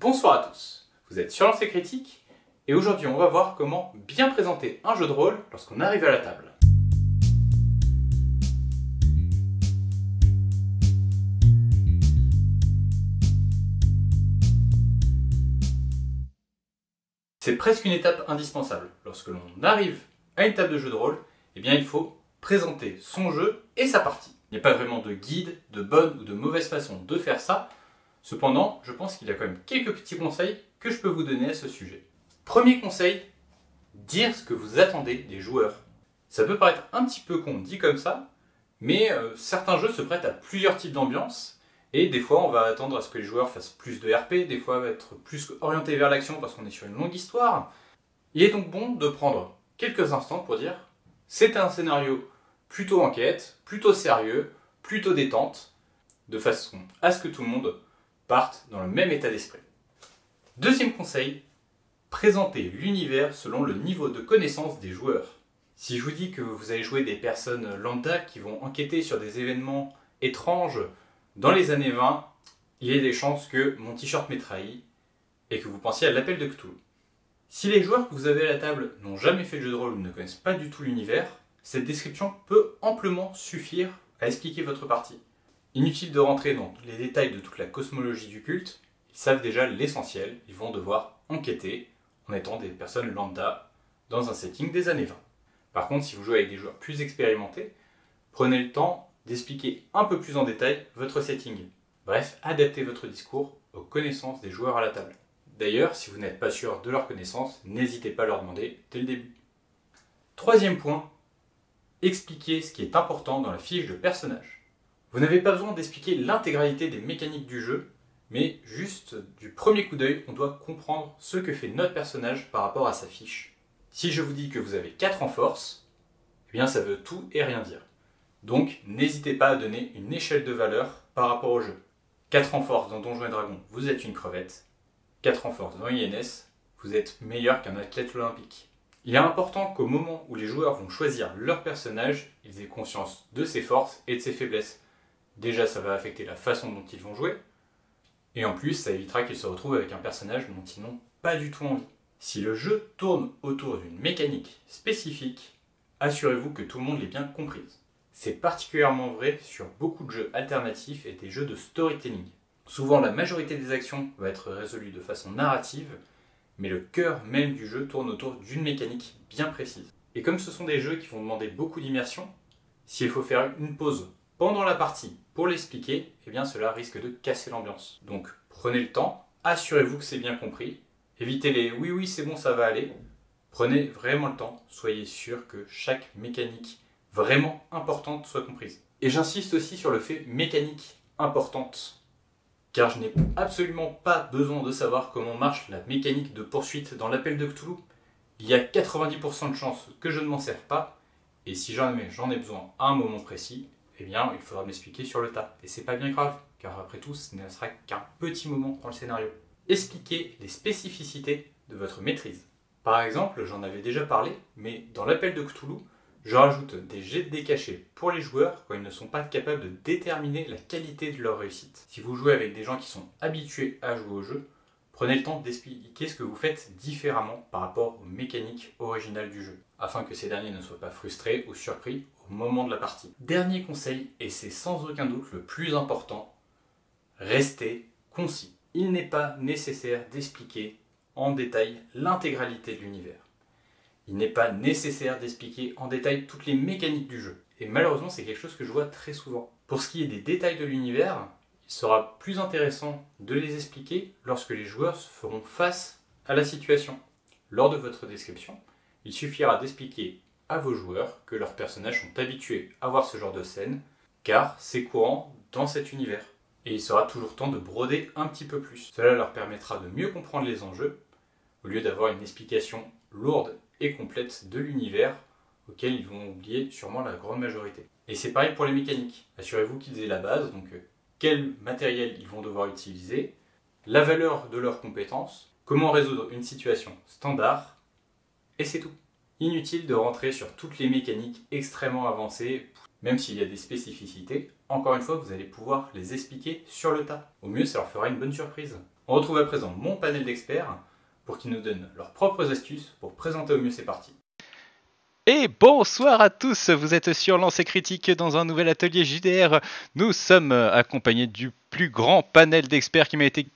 Bonsoir à tous, vous êtes sur Lancer Critique et aujourd'hui on va voir comment bien présenter un jeu de rôle lorsqu'on arrive à la table. C'est presque une étape indispensable. Lorsque l'on arrive à une table de jeu de rôle, il faut présenter son jeu et sa partie. Il n'y a pas vraiment de guide, de bonne ou de mauvaise façon de faire ça. Cependant, je pense qu'il y a quand même quelques petits conseils que je peux vous donner à ce sujet. Premier conseil, dire ce que vous attendez des joueurs. Ça peut paraître un petit peu con dit comme ça, mais certains jeux se prêtent à plusieurs types d'ambiance, et des fois on va attendre à ce que les joueurs fassent plus de RP, des fois on va être plus orienté vers l'action parce qu'on est sur une longue histoire. Il est donc bon de prendre quelques instants pour dire c'est un scénario plutôt enquête, plutôt sérieux, plutôt détente, de façon à ce que tout le monde parte dans le même état d'esprit. Deuxième conseil, présentez l'univers selon le niveau de connaissance des joueurs. Si je vous dis que vous allez jouer des personnes lambda qui vont enquêter sur des événements étranges dans les années 20, il y a des chances que mon t-shirt m'ait trahi et que vous pensiez à l'appel de Cthulhu. Si les joueurs que vous avez à la table n'ont jamais fait de jeu de rôle ou ne connaissent pas du tout l'univers, cette description peut amplement suffire à expliquer votre partie. Inutile de rentrer dans les détails de toute la cosmologie du culte, ils savent déjà l'essentiel, ils vont devoir enquêter en étant des personnes lambda dans un setting des années 20. Par contre, si vous jouez avec des joueurs plus expérimentés, prenez le temps d'expliquer un peu plus en détail votre setting. Bref, adaptez votre discours aux connaissances des joueurs à la table. D'ailleurs, si vous n'êtes pas sûr de leurs connaissances, n'hésitez pas à leur demander dès le début. Troisième point, expliquez ce qui est important dans la fiche de personnage. Vous n'avez pas besoin d'expliquer l'intégralité des mécaniques du jeu, mais juste du premier coup d'œil, on doit comprendre ce que fait notre personnage par rapport à sa fiche. Si je vous dis que vous avez 4 en force, ça veut tout et rien dire. Donc n'hésitez pas à donner une échelle de valeur par rapport au jeu. 4 en force dans Donjons et Dragons, vous êtes une crevette. 4 en force dans INS, vous êtes meilleur qu'un athlète olympique. Il est important qu'au moment où les joueurs vont choisir leur personnage, ils aient conscience de ses forces et de ses faiblesses. Déjà, ça va affecter la façon dont ils vont jouer, et en plus, ça évitera qu'ils se retrouvent avec un personnage dont ils n'ont pas du tout envie. Si le jeu tourne autour d'une mécanique spécifique, assurez-vous que tout le monde l'ait bien comprise. C'est particulièrement vrai sur beaucoup de jeux alternatifs et des jeux de storytelling. Souvent, la majorité des actions va être résolue de façon narrative, mais le cœur même du jeu tourne autour d'une mécanique bien précise. Et comme ce sont des jeux qui vont demander beaucoup d'immersion, s'il faut faire une pause pendant la partie pour l'expliquer, cela risque de casser l'ambiance. Donc prenez le temps, assurez-vous que c'est bien compris, évitez les oui c'est bon ça va aller, prenez vraiment le temps, soyez sûr que chaque mécanique vraiment importante soit comprise. Et j'insiste aussi sur le fait mécanique importante, car je n'ai absolument pas besoin de savoir comment marche la mécanique de poursuite dans l'appel de Cthulhu. Il y a 90% de chances que je ne m'en serve pas, et si jamais j'en ai besoin à un moment précis, il faudra m'expliquer sur le tas. Et c'est pas bien grave, car après tout, ce ne sera qu'un petit moment dans le scénario. Expliquez les spécificités de votre maîtrise. Par exemple, j'en avais déjà parlé, mais dans l'appel de Cthulhu, je rajoute des jets de dés cachés pour les joueurs quand ils ne sont pas capables de déterminer la qualité de leur réussite. Si vous jouez avec des gens qui sont habitués à jouer au jeu, prenez le temps d'expliquer ce que vous faites différemment par rapport aux mécaniques originales du jeu, afin que ces derniers ne soient pas frustrés ou surpris au moment de la partie. Dernier conseil, et c'est sans aucun doute le plus important, restez concis. Il n'est pas nécessaire d'expliquer en détail l'intégralité de l'univers. Il n'est pas nécessaire d'expliquer en détail toutes les mécaniques du jeu. Et malheureusement, c'est quelque chose que je vois très souvent. Pour ce qui est des détails de l'univers, il sera plus intéressant de les expliquer lorsque les joueurs se feront face à la situation. Lors de votre description, il suffira d'expliquer à vos joueurs que leurs personnages sont habitués à voir ce genre de scène, car c'est courant dans cet univers. Et il sera toujours temps de broder un petit peu plus. Cela leur permettra de mieux comprendre les enjeux, au lieu d'avoir une explication lourde et complète de l'univers, auquel ils vont oublier sûrement la grande majorité. Et c'est pareil pour les mécaniques. Assurez-vous qu'ils aient la base, donc quel matériel ils vont devoir utiliser, la valeur de leurs compétences, comment résoudre une situation standard, et c'est tout. Inutile de rentrer sur toutes les mécaniques extrêmement avancées, même s'il y a des spécificités, encore une fois, vous allez pouvoir les expliquer sur le tas. Au mieux, ça leur fera une bonne surprise. On retrouve à présent mon panel d'experts pour qu'ils nous donnent leurs propres astuces pour présenter au mieux ces parties. Et bonsoir à tous, vous êtes sur Lancer Critique dans un nouvel atelier JDR. Nous sommes accompagnés du plus grand panel d'experts qui m'a été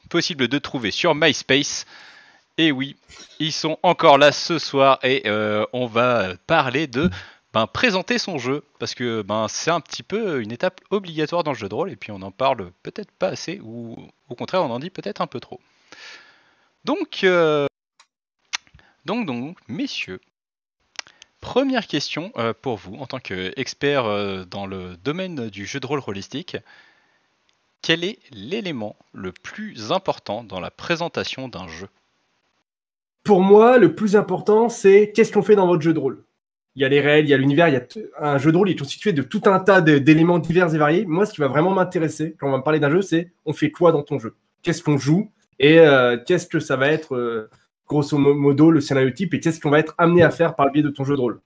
possible de trouver sur MySpace. Et oui, ils sont encore là ce soir et on va parler de présenter son jeu, parce que c'est un petit peu une étape obligatoire dans le jeu de rôle, et puis on en parle peut-être pas assez, ou au contraire on en dit peut-être un peu trop. Donc, messieurs, première question pour vous, en tant qu'expert dans le domaine du jeu de rôle holistique. Quel est l'élément le plus important dans la présentation d'un jeu ? Pour moi, le plus important, c'est qu'est-ce qu'on fait dans votre jeu de rôle. Il y a les règles, il y a l'univers, un jeu de rôle est constitué de tout un tas d'éléments divers et variés. Moi, ce qui va vraiment m'intéresser quand on va me parler d'un jeu, c'est on fait quoi dans ton jeu ? Qu'est-ce qu'on joue ? Et qu'est-ce que ça va être, grosso modo, le scénario type, et qu'est-ce qu'on va être amené à faire par le biais de ton jeu de rôle ?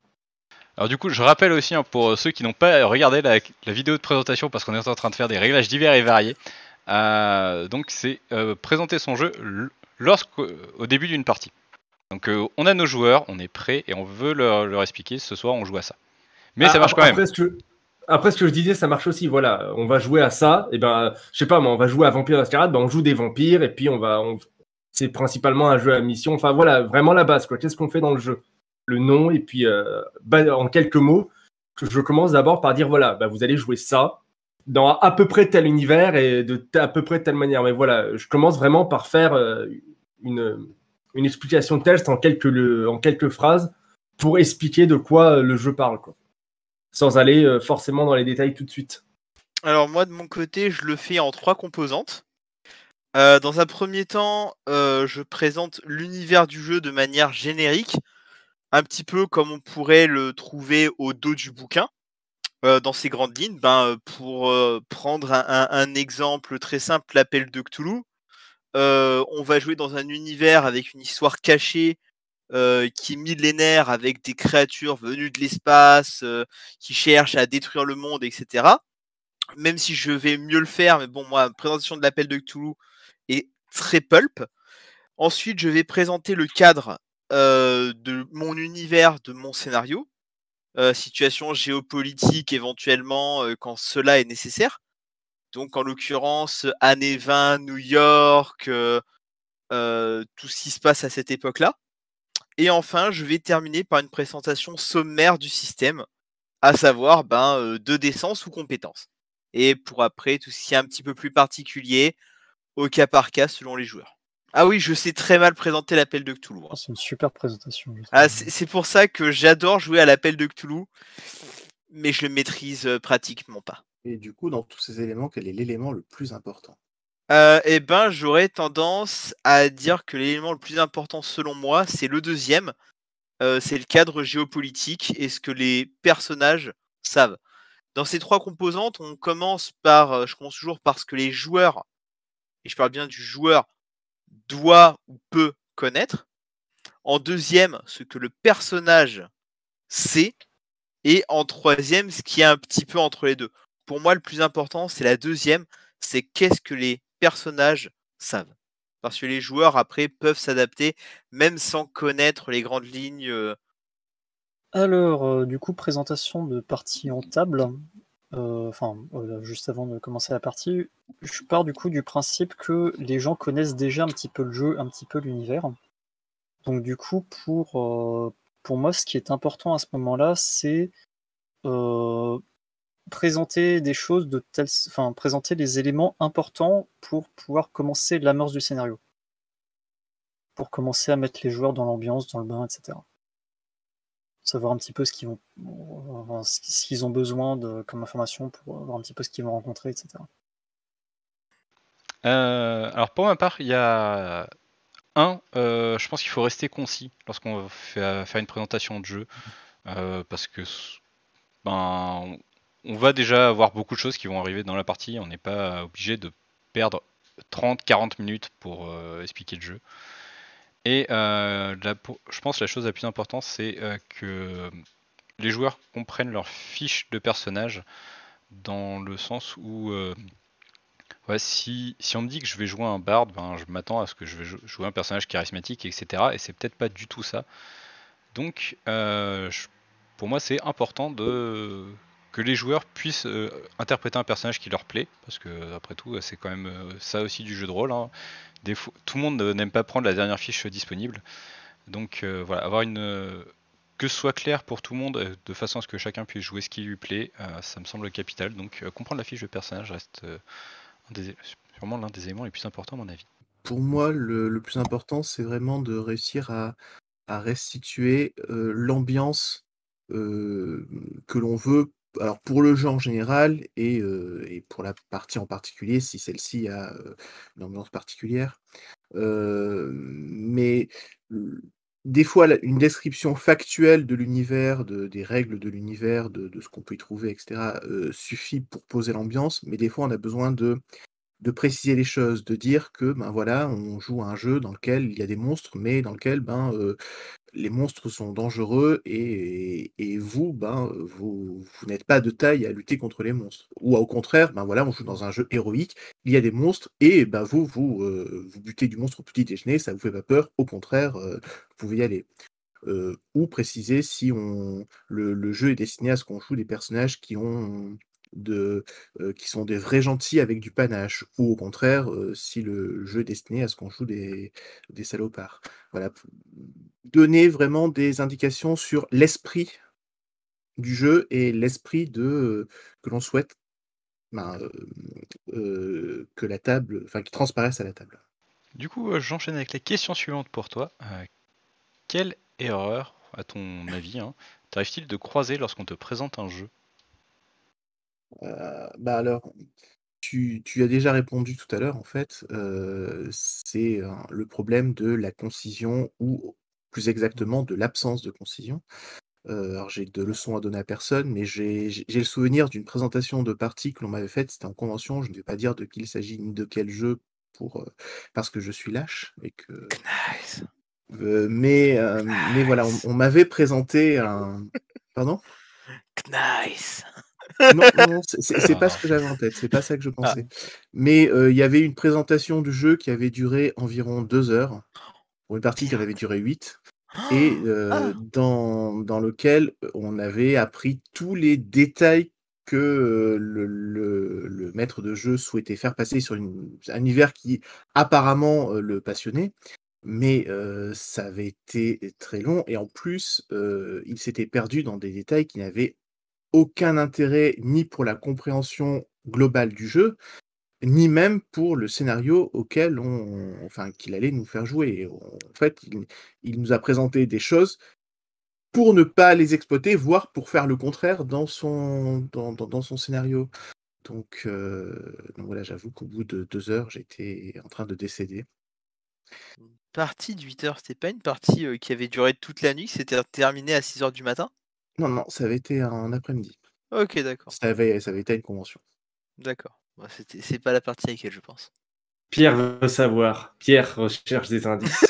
Alors du coup, je rappelle aussi pour ceux qui n'ont pas regardé la vidéo de présentation, parce qu'on est en train de faire des réglages divers et variés. Donc c'est présenter son jeu au début d'une partie. Donc on a nos joueurs, on est prêt et on veut leur expliquer ce soir on joue à ça. Mais ça marche quand même. Après, ce que je disais, ça marche aussi. Voilà, on va jouer à ça. Et je sais pas, moi, on va jouer à Vampire Masquerade. On joue des vampires et puis c'est principalement un jeu à mission. Enfin voilà, vraiment la base, quoi. Qu'est-ce qu'on fait dans le jeu ? Le nom et puis en quelques mots, je commence d'abord par dire voilà, vous allez jouer ça dans à peu près tel univers et à peu près telle manière. Mais voilà, je commence vraiment par faire une explication de texte en quelques phrases pour expliquer de quoi le jeu parle, quoi. Sans aller forcément dans les détails tout de suite. Alors moi, de mon côté, je le fais en 3 composantes. Dans un premier temps, je présente l'univers du jeu de manière générique, un petit peu comme on pourrait le trouver au dos du bouquin. Dans ces grandes lignes, pour prendre un exemple très simple, l'appel de Cthulhu, on va jouer dans un univers avec une histoire cachée qui est millénaire, avec des créatures venues de l'espace, qui cherchent à détruire le monde, etc. Même si je vais mieux le faire, mais bon, moi, la présentation de l'appel de Cthulhu est très pulp. Ensuite, je vais présenter le cadre de mon univers, de mon scénario. Situation géopolitique éventuellement quand cela est nécessaire. Donc en l'occurrence, années 20, New York, tout ce qui se passe à cette époque-là. Et enfin, je vais terminer par une présentation sommaire du système, à savoir 2 d'essence ou compétences. Et pour après, tout ce qui est un petit peu plus particulier, au cas par cas selon les joueurs. Ah oui, je sais très mal présenter l'appel de Cthulhu. C'est une super présentation. C'est pour ça que j'adore jouer à l'appel de Cthulhu, mais je le maîtrise pratiquement pas. Et du coup, dans tous ces éléments, quel est l'élément le plus important ? J'aurais tendance à dire que l'élément le plus important selon moi, c'est le deuxième. C'est le cadre géopolitique et ce que les personnages savent. Dans ces 3 composantes, je commence toujours par ce que les joueurs, et je parle bien du joueur, doit ou peut connaître. En deuxième, ce que le personnage sait. Et en troisième, ce qui est un petit peu entre les deux. Pour moi, le plus important, c'est la deuxième, c'est qu'est-ce que les personnages savent. Parce que les joueurs, après, peuvent s'adapter, même sans connaître les grandes lignes. Alors, du coup, présentation de partie en table. Juste avant de commencer la partie, je pars du coup du principe que les gens connaissent déjà un petit peu le jeu, un petit peu l'univers. Donc du coup, pour moi, ce qui est important à ce moment-là, c'est présenter des choses présenter les éléments importants pour pouvoir commencer l'amorce du scénario. Pour commencer à mettre les joueurs dans l'ambiance, dans le bain, etc. Savoir un petit peu ce qu'ils ont besoin comme information pour voir un petit peu ce qu'ils vont rencontrer, etc. Alors pour ma part, il y a je pense qu'il faut rester concis lorsqu'on fait faire une présentation de jeu, parce que on va déjà avoir beaucoup de choses qui vont arriver dans la partie, on n'est pas obligé de perdre 30-40 minutes pour expliquer le jeu. Et je pense que la chose la plus importante, c'est que les joueurs comprennent leur fiche de personnage, dans le sens où Ouais, si on me dit que je vais jouer un bard, ben, je m'attends à ce que je vais jouer un personnage charismatique, etc. Et c'est peut-être pas du tout ça. Donc, pour moi, c'est important que les joueurs puissent interpréter un personnage qui leur plaît, parce que après tout, c'est quand même ça aussi du jeu de rôle, hein. Tout le monde n'aime pas prendre la dernière fiche disponible. Donc voilà, que ce soit clair pour tout le monde, de façon à ce que chacun puisse jouer ce qui lui plaît, ça me semble capital. Donc comprendre la fiche de personnage reste sûrement l'un des éléments les plus importants à mon avis. Pour moi, le plus important, c'est vraiment de réussir à restituer l'ambiance que l'on veut. Alors pour le jeu en général et pour la partie en particulier, si celle-ci a une ambiance particulière. Mais des fois, une description factuelle de l'univers, des règles de l'univers, de ce qu'on peut y trouver, etc., suffit pour poser l'ambiance. Mais des fois, on a besoin de préciser les choses, de dire que ben voilà, on joue à un jeu dans lequel il y a des monstres, mais dans lequel les monstres sont dangereux et vous, vous n'êtes pas de taille à lutter contre les monstres. Ou au contraire, ben voilà, on joue dans un jeu héroïque, il y a des monstres et ben vous butez du monstre au petit déjeuner, ça vous fait pas peur, au contraire, vous pouvez y aller. Ou préciser si le jeu est destiné à ce qu'on joue des personnages qui sont des vrais gentils avec du panache, ou au contraire, si le jeu est destiné à ce qu'on joue des salopards. Voilà, donner vraiment des indications sur l'esprit du jeu et l'esprit que l'on souhaite que la table, enfin, qui transparaisse à la table. Du coup, j'enchaîne avec la question suivante pour toi. Quelle erreur, à ton avis, t'arrive-t-il de croiser lorsqu'on te présente un jeu? Alors, tu as déjà répondu tout à l'heure, en fait, c'est le problème de la concision ou plus exactement de l'absence de concision. Alors j'ai de leçons à donner à personne, mais j'ai le souvenir d'une présentation de partie que l'on m'avait faite, c'était en convention, je ne vais pas dire de qui il s'agit ni de quel jeu parce que je suis lâche et que Nice. mais voilà, on m'avait présenté un pardon? Nice. Non, c'est pas ce que j'avais en tête, c'est pas ça que je pensais. Mais il y avait une présentation du jeu qui avait duré environ 2 heures, pour une partie qui en avait duré 8 et Ah. dans lequel on avait appris tous les détails que le maître de jeu souhaitait faire passer sur un univers qui apparemment le passionnait. Mais ça avait été très long et en plus, il s'était perdu dans des détails qui n'avaient aucun intérêt ni pour la compréhension globale du jeu, ni même pour le scénario auquel qu'il allait nous faire jouer. Et en fait, il nous a présenté des choses pour ne pas les exploiter, voire pour faire le contraire dans son scénario. Donc voilà, j'avoue qu'au bout de 2 heures, j'étais en train de décéder. Une partie de 8 heures, c'était pas une partie qui avait duré toute la nuit, c'était terminé à 6 heures du matin? Non, ça avait été un après-midi. Ok, d'accord. Ça avait été à une convention. D'accord. Bah, c'est pas la partie à laquelle je pense. Pierre veut savoir. Pierre recherche des indices.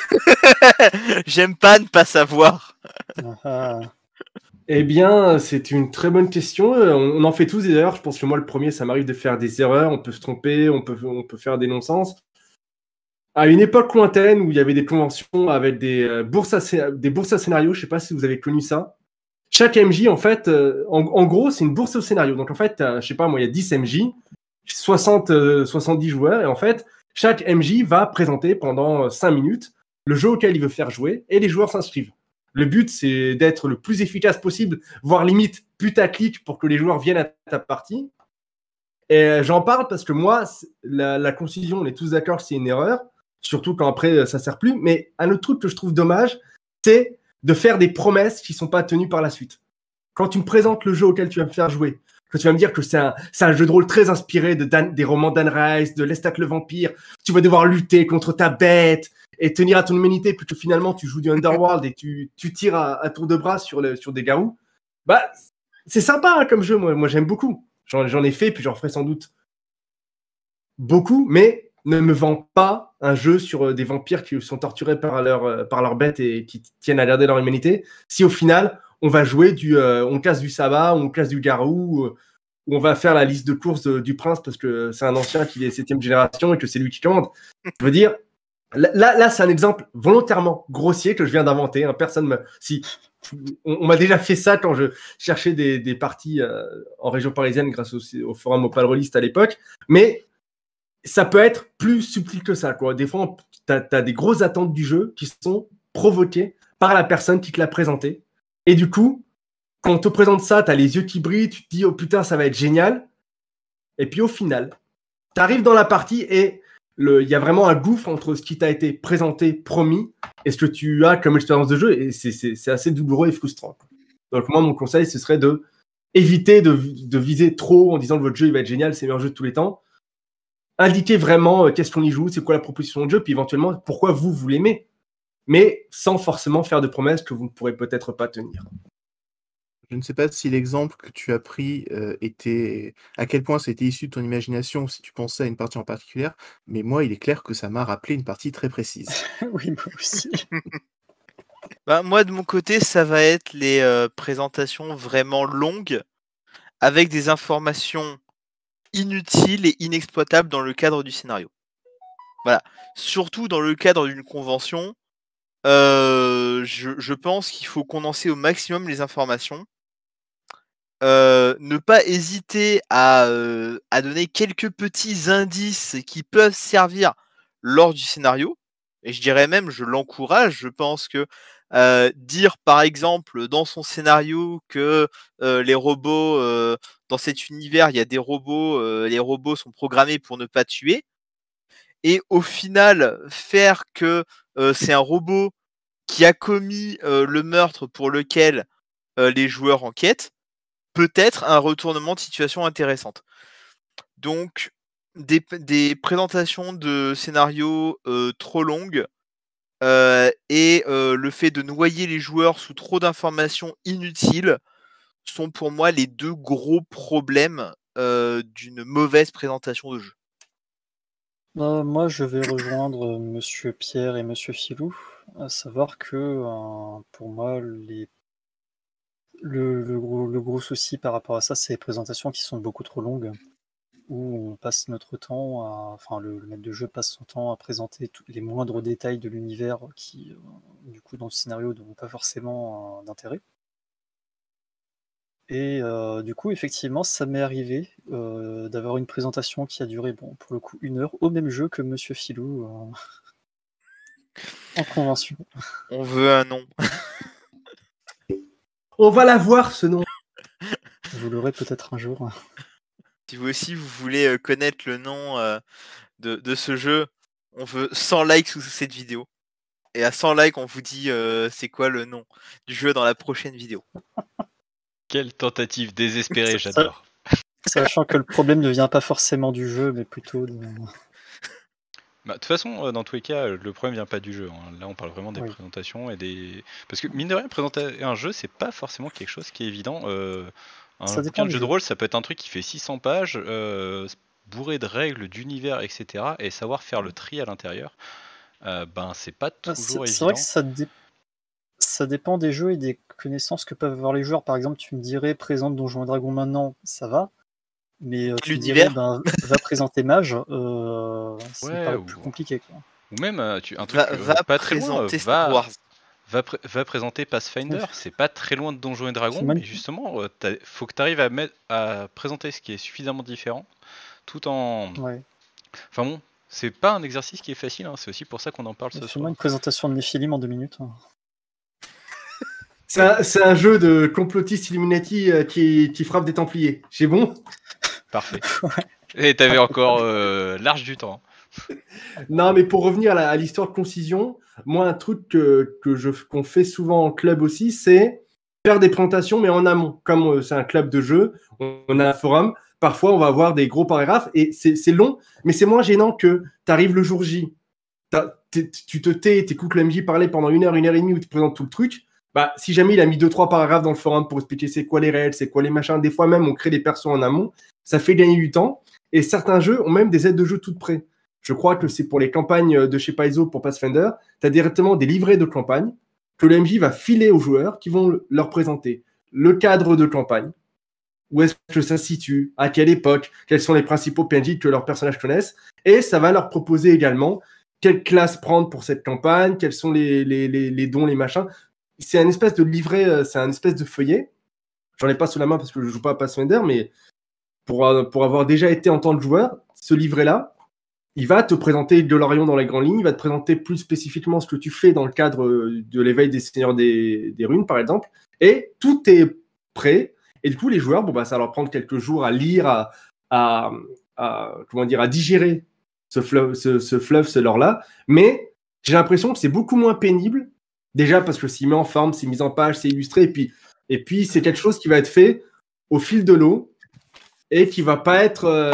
J'aime pas ne pas savoir. Eh bien, c'est une très bonne question. On en fait tous des erreurs. Je pense que moi, le premier, ça m'arrive de faire des erreurs. On peut se tromper, on peut faire des non-sens. À une époque lointaine où il y avait des conventions avec des bourses à scénario, je ne sais pas si vous avez connu ça. Chaque MJ, en fait, en gros, c'est une bourse au scénario. Donc, en fait, je sais pas, moi, il y a 10 MJ, 70 joueurs, et en fait, chaque MJ va présenter pendant 5 minutes le jeu auquel il veut faire jouer, et les joueurs s'inscrivent. Le but, c'est d'être le plus efficace possible, voire limite putaclic pour que les joueurs viennent à ta partie. Et j'en parle parce que moi, la concision, on est tous d'accord que c'est une erreur, surtout quand après, ça sert plus. Mais un autre truc que je trouve dommage, c'est de faire des promesses qui ne sont pas tenues par la suite. Quand tu me présentes le jeu auquel tu vas me faire jouer, que tu vas me dire que c'est un jeu de rôle très inspiré des romans d'Anne Rice, de Lestat le vampire, tu vas devoir lutter contre ta bête et tenir à ton humanité, puis que finalement tu joues du Underworld et tu tires à tour de bras sur des garous. Bah, c'est sympa hein, comme jeu, moi j'aime beaucoup. J'en ai fait, puis j'en ferai sans doute beaucoup, mais ne me vends pas un jeu sur des vampires qui sont torturés par leur bête et qui tiennent à garder leur humanité, si au final, on va jouer on casse du sabbat, on casse du garou, où on va faire la liste de courses du prince parce que c'est un ancien qui est 7e génération et que c'est lui qui commande. Je veux dire, là c'est un exemple volontairement grossier que je viens d'inventer. Hein. Personne me... Si, on m'a déjà fait ça quand je cherchais des parties en région parisienne grâce au forum Opal Rollist à l'époque. Mais ça peut être plus subtil que ça, quoi. Des fois, tu as des grosses attentes du jeu qui sont provoquées par la personne qui te l'a présenté. Et du coup, quand on te présente ça, tu as les yeux qui brillent, tu te dis « Oh putain, ça va être génial ». Et puis au final, tu arrives dans la partie et il y a vraiment un gouffre entre ce qui t'a été présenté, promis, et ce que tu as comme expérience de jeu. Et c'est assez douloureux et frustrant. Donc moi, mon conseil, ce serait d'éviter de viser trop en disant que votre jeu il va être génial, c'est le meilleur jeu de tous les temps. Indiquer vraiment qu'est-ce qu'on y joue, c'est quoi la proposition de jeu, puis éventuellement pourquoi vous l'aimez, mais sans forcément faire de promesses que vous ne pourrez peut-être pas tenir. Je ne sais pas si l'exemple que tu as pris était à quel point c'était issu de ton imagination, si tu pensais à une partie en particulier, mais moi, il est clair que ça m'a rappelé une partie très précise. Oui, moi aussi. Moi, de mon côté, ça va être les présentations vraiment longues, avec des informations inutiles et inexploitables dans le cadre du scénario. Voilà. Surtout dans le cadre d'une convention, je pense qu'il faut condenser au maximum les informations. Ne pas hésiter à donner quelques petits indices qui peuvent servir lors du scénario. Et je dirais même, je l'encourage. Je pense que dire par exemple dans son scénario que les robots, dans cet univers, il y a des robots, les robots sont programmés pour ne pas tuer. Et au final, faire que c'est un robot qui a commis le meurtre pour lequel les joueurs enquêtent, peut-être un retournement de situation intéressante. Donc, des présentations de scénarios trop longues et le fait de noyer les joueurs sous trop d'informations inutiles sont pour moi les deux gros problèmes d'une mauvaise présentation de jeu. Moi, je vais rejoindre Monsieur Pierre et Monsieur Filou, à savoir que pour moi, le gros souci par rapport à ça, c'est les présentations qui sont beaucoup trop longues, où on passe notre temps le maître de jeu passe son temps à présenter les moindres détails de l'univers qui, du coup, dans le scénario, n'ont pas forcément d'intérêt. Et du coup, effectivement, ça m'est arrivé d'avoir une présentation qui a duré, pour le coup, 1 heure, au même jeu que Monsieur Filou en convention. On veut un nom. On va la voir, ce nom. Vous l'aurez peut-être un jour. Si vous aussi vous voulez connaître le nom de ce jeu, on veut 100 likes sous cette vidéo. Et à 100 likes, on vous dit c'est quoi le nom du jeu dans la prochaine vidéo. Quelle tentative désespérée, j'adore. Sachant que le problème ne vient pas forcément du jeu, mais plutôt de... De toute façon, dans tous les cas, le problème vient pas du jeu. Hein. Là, on parle vraiment des présentations et des... Parce que, mine de rien, présenter un jeu, c'est pas forcément quelque chose qui est évident. Un bouquin de jeu de rôle, ça peut être un truc qui fait 600 pages, bourré de règles, d'univers, etc. Et savoir faire le tri à l'intérieur, c'est pas toujours évident. C'est vrai que ça dépend des jeux et des connaissances que peuvent avoir les joueurs. Par exemple, tu me dirais, présente Donjons et Dragons maintenant, ça va. Mais tu me dirais, va présenter Mage, c'est pas plus compliqué. Quoi. Ou même, un truc pas très loin, va présenter Pathfinder, c'est pas très loin de Donjons et Dragons, mais justement, faut que tu arrives à présenter ce qui est suffisamment différent, tout en... Ouais. Enfin bon, c'est pas un exercice qui est facile, hein, c'est aussi pour ça qu'on en parle ce soir. Fais-moi une présentation de Nephilim en 2 minutes. Hein. C'est un jeu de complotiste Illuminati qui frappe des Templiers. C'est bon ? Parfait. Et t'avais encore large du temps. Non, mais pour revenir à l'histoire de Concision, moi, un truc qu'on fait souvent en club aussi, c'est faire des présentations, mais en amont. Comme c'est un club de jeu, on a un forum, parfois on va avoir des gros paragraphes, et c'est long, mais c'est moins gênant que tu arrives le jour J, tu te tais, t'écoutes le MJ parler pendant 1 heure, 1 heure et demie, où tu présentes tout le truc. Si jamais il a mis 2-3 paragraphes dans le forum pour expliquer c'est quoi les règles, c'est quoi les machins, des fois même on crée des persos en amont, ça fait gagner du temps. Et certains jeux ont même des aides de jeu toutes prêtes. Je crois que c'est pour les campagnes de chez Paizo pour Pathfinder, tu as directement des livrets de campagne que le MJ va filer aux joueurs qui vont leur présenter le cadre de campagne, où est-ce que ça se situe, à quelle époque, quels sont les principaux PNJ que leurs personnages connaissent, et ça va leur proposer également quelle classe prendre pour cette campagne, quels sont les dons, les machins. C'est un espèce de livret, c'est un espèce de feuillet. J'en ai pas sous la main parce que je joue pas à Pathfinder, mais pour avoir déjà été en tant que joueur, ce livret-là, il va te présenter de l'Orion dans les grandes lignes, il va te présenter plus spécifiquement ce que tu fais dans le cadre de l'éveil des Seigneurs des Runes, par exemple, et tout est prêt. Et du coup, les joueurs, bon, bah, ça va leur prendre quelques jours à lire, comment dire, à digérer ce fleuve, ce lore-là, mais j'ai l'impression que c'est beaucoup moins pénible, déjà parce que c'est mis en forme, c'est mis en page, c'est illustré, et puis c'est quelque chose qui va être fait au fil de l'eau, et qui va pas être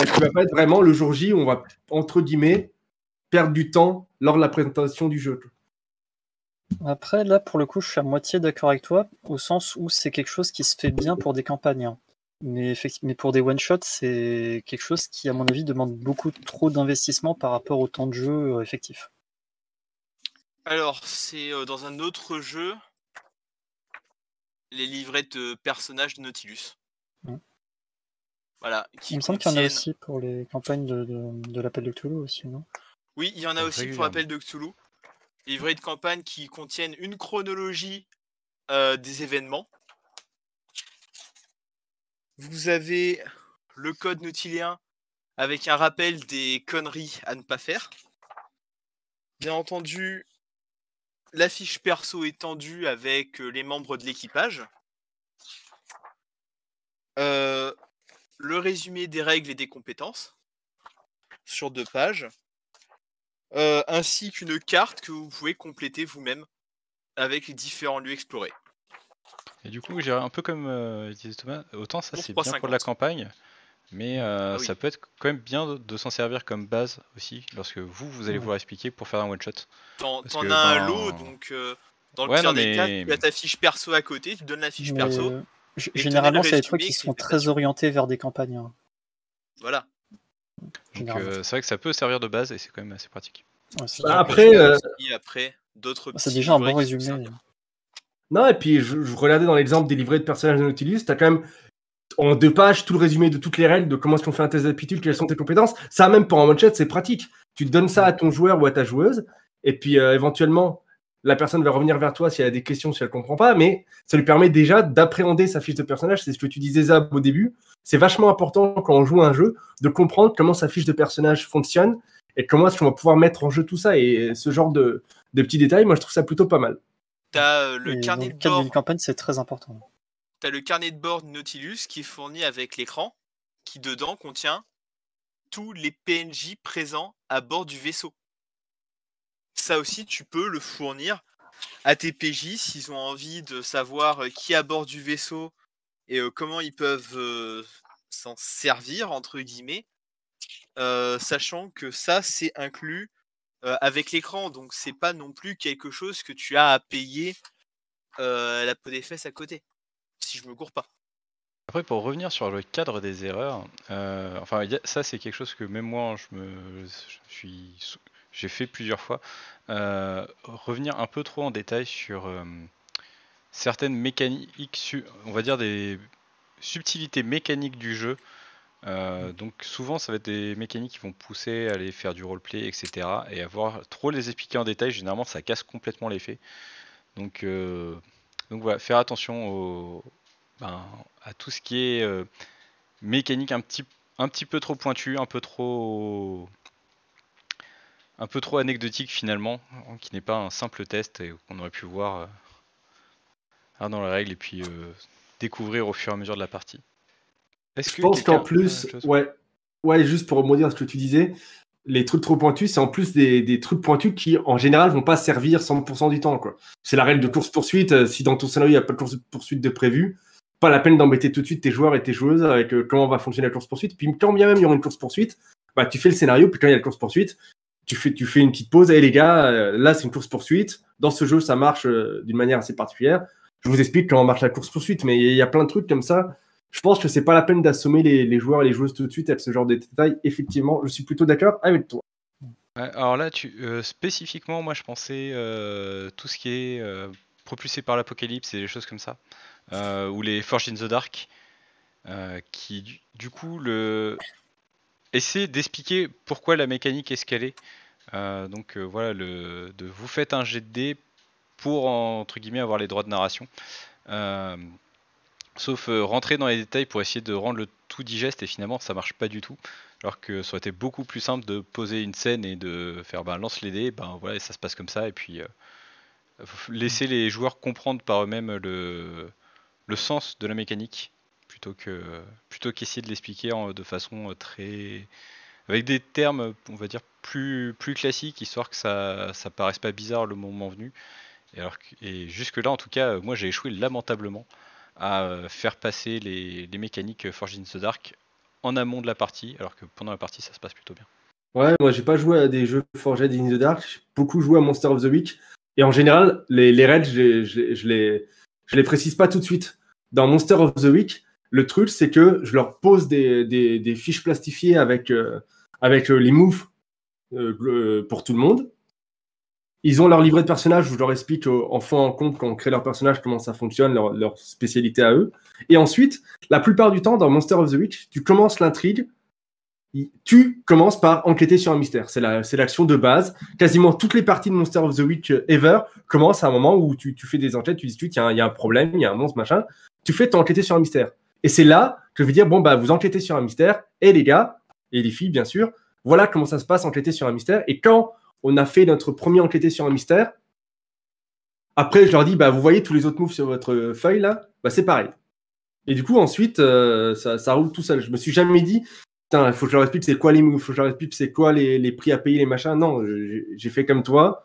vraiment le jour J où on va, entre guillemets, perdre du temps lors de la présentation du jeu. Après, là, pour le coup, je suis à moitié d'accord avec toi, au sens où c'est quelque chose qui se fait bien pour des campagnes. Hein. Mais pour des one-shots, c'est quelque chose qui, à mon avis, demande beaucoup trop d'investissement par rapport au temps de jeu effectif. Alors, c'est dans un autre jeu, les livrets de personnages de Nautilus. Voilà, Il me semble qu'il y en a aussi pour les campagnes de l'appel de Cthulhu aussi, non? Oui, il y en a aussi pour l'appel de Cthulhu. Livrets de campagne qui contiennent une chronologie des événements. Vous avez le code nautilien avec un rappel des conneries à ne pas faire. Bien entendu, la fiche perso étendue avec les membres de l'équipage. Le résumé des règles et des compétences sur 2 pages. Ainsi qu'une carte que vous pouvez compléter vous-même avec les différents lieux explorés. Et du coup, j'ai un peu comme disait Thomas, autant ça c'est bien 3,50. pour de la campagne, mais oui. ça peut être quand même bien de s'en servir comme base aussi, lorsque vous allez vouloir expliquer pour faire un one-shot. T'en as un lot, donc dans le pire des cas, tu as ta fiche perso à côté, tu donnes la fiche perso. Généralement, c'est des trucs qui sont très orientés vers des campagnes. Hein. Voilà. Donc c'est vrai que ça peut servir de base et c'est quand même assez pratique. Ouais, après d'autres c'est déjà un bon résumé. Non, et puis je regardais dans l'exemple des livrets de personnages de Nautilus, tu as quand même en 2 pages tout le résumé de toutes les règles, de comment est-ce qu'on fait un test d'aptitude, quelles sont tes compétences. Ça, même pour un one-shot, c'est pratique. Tu te donnes ça à ton joueur ou à ta joueuse, et puis éventuellement, la personne va revenir vers toi si elle a des questions, si elle ne comprend pas, mais ça lui permet déjà d'appréhender sa fiche de personnage. C'est ce que tu disais, Zab, au début. C'est vachement important quand on joue à un jeu de comprendre comment sa fiche de personnage fonctionne et comment est-ce qu'on va pouvoir mettre en jeu tout ça. Et ce genre de petits détails, moi, je trouve ça plutôt pas mal. T'as le carnet de bord. D'une campagne, c'est très important. T'as le carnet de bord Nautilus qui est fourni avec l'écran, qui dedans contient tous les PNJ présents à bord du vaisseau. Ça aussi, tu peux le fournir à tes PJ s'ils ont envie de savoir qui est à bord du vaisseau et comment ils peuvent s'en servir, entre guillemets, sachant que ça, c'est inclus avec l'écran, donc c'est pas non plus quelque chose que tu as à payer la peau des fesses à côté, si je me gourre pas. Après, pour revenir sur le cadre des erreurs, ça c'est quelque chose que même moi j'ai fait plusieurs fois. Revenir un peu trop en détail sur certaines mécaniques, on va dire des subtilités mécaniques du jeu. Donc souvent ça va être des mécaniques qui vont pousser à aller faire du roleplay, etc. Et avoir trop les expliquer en détail, généralement ça casse complètement l'effet. Donc voilà, faire attention à tout ce qui est mécanique un petit peu trop pointu, un peu trop anecdotique finalement, qui n'est pas un simple test et qu'on aurait pu voir dans les règles et puis découvrir au fur et à mesure de la partie. Je pense qu'en plus, juste pour rebondir ce que tu disais, les trucs trop pointus, c'est en plus des trucs pointus qui, en général, vont pas servir 100% du temps, quoi. C'est la règle de course-poursuite. Si dans ton scénario, il n'y a pas de course-poursuite de prévu, pas la peine d'embêter tout de suite tes joueurs et tes joueuses avec comment va fonctionner la course-poursuite. Puis quand bien même il y aura une course-poursuite, bah, tu fais le scénario, puis quand il y a la course-poursuite, tu fais une petite pause. Hey les gars, là, c'est une course-poursuite. Dans ce jeu, ça marche d'une manière assez particulière. Je vous explique comment marche la course-poursuite, mais il y a plein de trucs comme ça. Je pense que c'est pas la peine d'assommer les joueurs et les joueuses tout de suite avec ce genre de détails. Effectivement, je suis plutôt d'accord avec toi. Alors là, spécifiquement, moi je pensais tout ce qui est propulsé par l'apocalypse et des choses comme ça, ou les Forges in the Dark. qui du coup essaie d'expliquer pourquoi la mécanique est ce qu'elle est. Donc voilà, vous faites un jet de dés pour entre guillemets avoir les droits de narration. Sauf rentrer dans les détails pour essayer de rendre le tout digeste, et finalement ça marche pas du tout. Alors que ça aurait été beaucoup plus simple de poser une scène et de faire lance les dés, voilà, et ça se passe comme ça, et puis laisser les joueurs comprendre par eux-mêmes le sens de la mécanique, plutôt qu'essayer de l'expliquer de façon très... avec des termes, on va dire, plus classiques, histoire que ça paraisse pas bizarre le moment venu. Et jusque-là, en tout cas, moi j'ai échoué lamentablement à faire passer les mécaniques Forged in the Dark en amont de la partie, alors que pendant la partie ça se passe plutôt bien. Ouais, moi j'ai pas joué à des jeux Forged in the Dark, j'ai beaucoup joué à Monster of the Week. Et en général, les raids, je les précise pas tout de suite. Dans Monster of the Week, le truc, c'est que je leur pose des fiches plastifiées avec les moves pour tout le monde. Ils ont leur livret de personnage où je leur explique en fond en compte quand on crée leur personnage comment ça fonctionne, leur spécialité à eux. Et ensuite, la plupart du temps, dans Monster of the Week, tu commences l'intrigue, tu commences par enquêter sur un mystère. C'est l'action de base. Quasiment toutes les parties de Monster of the Week ever commencent à un moment où tu fais des enquêtes, tu discutes, il y a un problème, il y a un monstre, machin. Tu fais enquêter sur un mystère. Et c'est là que je vais dire, vous enquêtez sur un mystère, et les gars, et les filles, bien sûr, voilà comment ça se passe, enquêter sur un mystère. Et quand on a fait notre premier enquêté sur un mystère, après, je leur dis, vous voyez tous les autres moves sur votre feuille, là, c'est pareil. Et du coup, ensuite, ça roule tout seul. Je me suis jamais dit, putain, il faut que je leur explique c'est quoi les moves, il faut que je leur explique c'est quoi les prix à payer, les machins. Non, j'ai fait comme toi.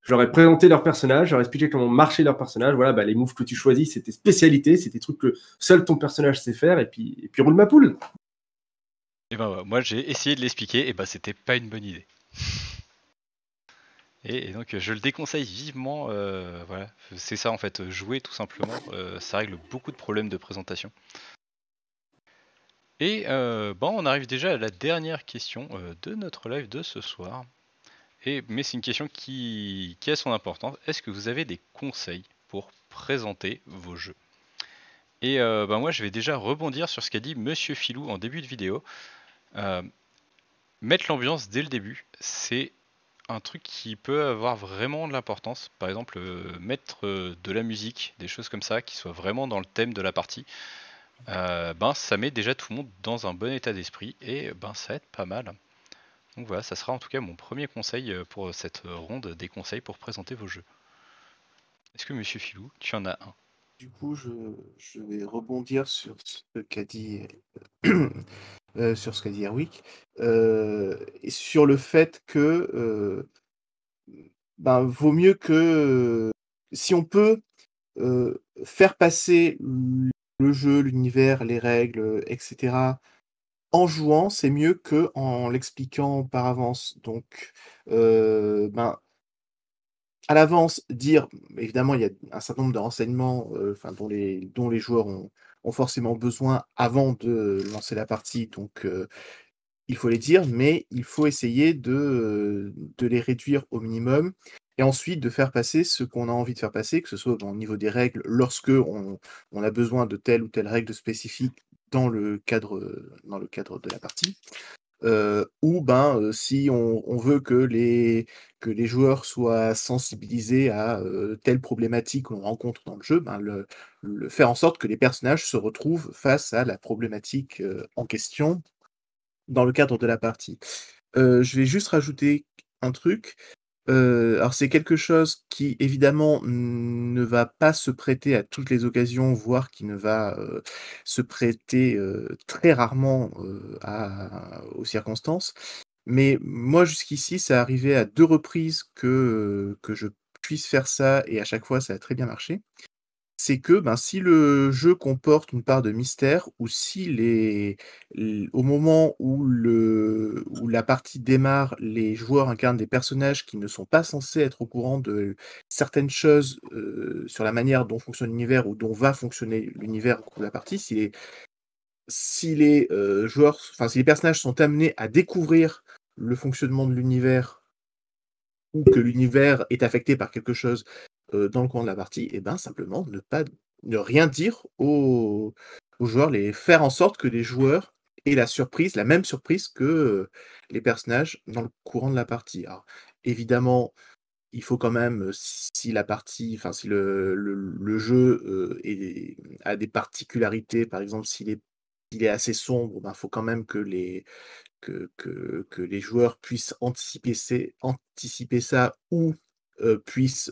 Je leur ai présenté leur personnage, je leur ai expliqué comment marchait leur personnage. Voilà, les moves que tu choisis, c'est tes spécialités, c'est tes trucs que seul ton personnage sait faire, et puis roule ma poule. Et moi j'ai essayé de l'expliquer, et c'était pas une bonne idée. Et donc je le déconseille vivement, voilà, c'est ça en fait, jouer tout simplement, ça règle beaucoup de problèmes de présentation. Et on arrive déjà à la dernière question de notre live de ce soir. Mais c'est une question qui a son importance. Est-ce que vous avez des conseils pour présenter vos jeux ? Et moi je vais déjà rebondir sur ce qu'a dit Monsieur Filou en début de vidéo. Mettre l'ambiance dès le début, c'est un truc qui peut avoir vraiment de l'importance. Par exemple, mettre de la musique, des choses comme ça, qui soient vraiment dans le thème de la partie. Ça met déjà tout le monde dans un bon état d'esprit, et ça aide pas mal. Donc voilà, ça sera en tout cas mon premier conseil pour cette ronde des conseils pour présenter vos jeux. Est-ce que Monsieur Filou, tu en as un ? Du coup, je vais rebondir sur ce qu'a dit Erwick, et sur le fait que vaut mieux que si on peut faire passer le jeu, l'univers, les règles, etc. en jouant, c'est mieux que en l'expliquant par avance. Donc, à l'avance, dire, évidemment, il y a un certain nombre de renseignements dont les joueurs ont forcément besoin avant de lancer la partie. Donc, il faut les dire, mais il faut essayer de les réduire au minimum, et ensuite de faire passer ce qu'on a envie de faire passer, que ce soit au niveau des règles, lorsque on a besoin de telle ou telle règle spécifique dans le cadre de la partie, ou si on veut que les joueurs soient sensibilisés à telle problématique qu'on rencontre dans le jeu, le faire en sorte que les personnages se retrouvent face à la problématique en question dans le cadre de la partie. Je vais juste rajouter un truc. Alors c'est quelque chose qui évidemment ne va pas se prêter à toutes les occasions, voire qui ne va se prêter très rarement aux circonstances. Mais moi jusqu'ici, ça arrivait à 2 reprises que je puisse faire ça, et à chaque fois ça a très bien marché. C'est que, si le jeu comporte une part de mystère, ou si au moment où la partie démarre, les joueurs incarnent des personnages qui ne sont pas censés être au courant de certaines choses sur la manière dont fonctionne l'univers, ou dont va fonctionner l'univers au cours de la partie, si les personnages sont amenés à découvrir le fonctionnement de l'univers, ou que l'univers est affecté par quelque chose dans le cours de la partie, et simplement ne rien dire aux aux joueurs, faire en sorte que les joueurs aient la même surprise que les personnages dans le courant de la partie. Alors, évidemment, il faut quand même, si la partie, enfin si le jeu a des particularités, par exemple s'il est assez sombre, ben, faut quand même que les joueurs puissent anticiper ça ou puissent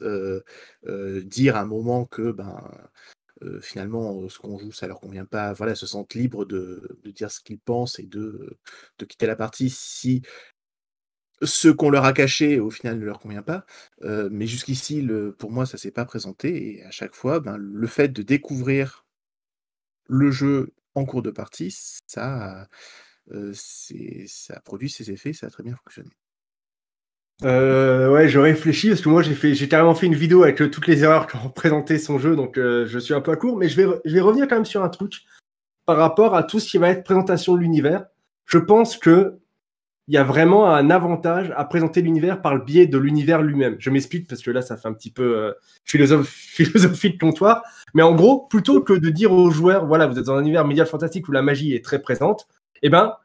dire à un moment que ben, finalement ce qu'on joue ça leur convient pas, voilà, se sentent libres de dire ce qu'ils pensent et de quitter la partie si ce qu'on leur a caché au final ne leur convient pas. Mais jusqu'ici, pour moi, ça s'est pas présenté et à chaque fois, ben, le fait de découvrir le jeu en cours de partie, ça a produit ses effets, ça a très bien fonctionné. Ouais, je réfléchis parce que moi j'ai carrément fait une vidéo avec toutes les erreurs qui ont présenté son jeu, donc je suis un peu à court, mais je vais revenir quand même sur un truc par rapport à tout ce qui va être présentation de l'univers. Je pense que il y a vraiment un avantage à présenter l'univers par le biais de l'univers lui-même. Je m'explique parce que là ça fait un petit peu philosophie de comptoir, mais en gros, plutôt que de dire aux joueurs, voilà, vous êtes dans un univers médiéval fantastique où la magie est très présente, eh ben,